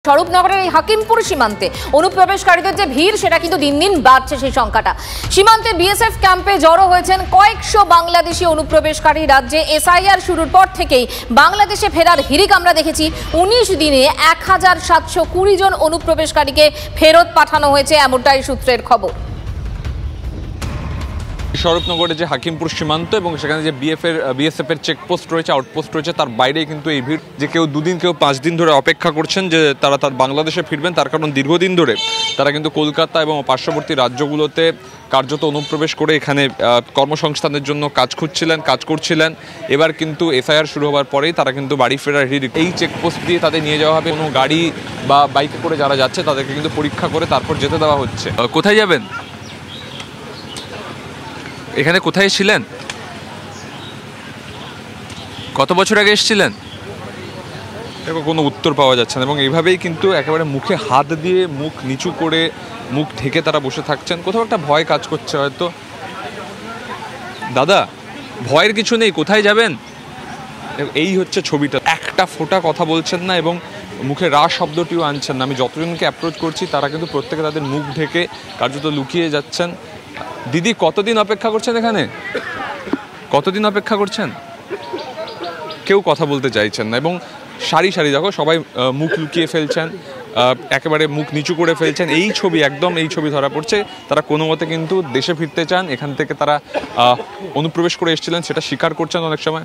স্বরূপনগরের এই হাকিমপুর সীমান্তে অনুপ্রবেশকারীদের যে ভিড় সেটা কিন্তু দিন দিন বাড়ছে। সেই সংখ্যাটা সীমান্তে বিএসএফ ক্যাম্পে জড়ো হয়েছেন কয়েকশো বাংলাদেশি অনুপ্রবেশকারী। রাজ্যে এসআইআর শুরুর পর থেকেই বাংলাদেশে ফেরার হিড়িক আমরা দেখেছি। ১৯ দিনে ১৭২০ জন অনুপ্রবেশকারীকে ফেরত পাঠানো হয়েছে, এমনটাই সূত্রের খবর। স্বরূপনগরে যে হাকিমপুর সীমান্ত এবং সেখানে যে বিএসএফ এর চেকপোস্ট রয়েছে, আউটপোস্ট রয়েছে, তার বাইরেই কিন্তু এই ভিড়। যে কেউ 2 দিন কেউ 5 দিন ধরে অপেক্ষা করছেন যে তারা বাংলাদেশে ফিরবেন, তার কারণ দীর্ঘদিন ধরে তারা কিন্তু কলকাতা এবং পার্শ্ববর্তী রাজ্যগুলোতে কার্যত অনুপ্রবেশ করে এখানে কর্মসংস্থানের জন্য কাজ করছিলেন। এবার কিন্তু এসআইআর শুরু হওয়ার পরেই তারা কিন্তু বাড়ি ফেরার হিড়িক। এই চেকপোস্ট দিয়ে তাদের নিয়ে যাওয়া হবে। কোনো গাড়ি বা বাইকে করে যারা যাচ্ছে তাদেরকে কিন্তু পরীক্ষা করে তারপর যেতে দেওয়া হচ্ছে। কোথায় যাবেন? এখানে কোথায় ছিলেন? কত বছর আগে এসেছিলেন? কোনো উত্তর পাওয়া যাচ্ছে না এবং এইভাবেই কিন্তু একেবারে মুখে হাত দিয়ে মুখ নিচু করে মুখ ঢেকে তারা বসে থাকছেন। কোথাও একটা ভয় কাজ করছে হয়তো। দাদা, ভয়ের কিছু নেই, কোথায় যাবেন? এই হচ্ছে ছবিটা। একটা ফোঁটা কথা বলছেন না এবং মুখে রা শব্দটিও আনছেন না। আমি যতজনকে অ্যাপ্রোচ করছি তারা কিন্তু প্রত্যেকে তাদের মুখ ঢেকে কার্যত লুকিয়ে যাচ্ছেন। দিদি, কতদিন অপেক্ষা করছেন এখানে? কতদিন অপেক্ষা করছেন? কেউ কথা বলতে চাইছেন না এবং সারি সারি দেখো সবাই মুখ লুকিয়ে ফেলছেন, একেবারে মুখ নিচু করে ফেলছেন। এই ছবি ধরা পড়ছে। তারা কোনো মতে কিন্তু দেশে ফিরতে চান। এখান থেকে তারা অনুপ্রবেশ করে এসেছিলেন, সেটা স্বীকার করছেন অনেক সময়।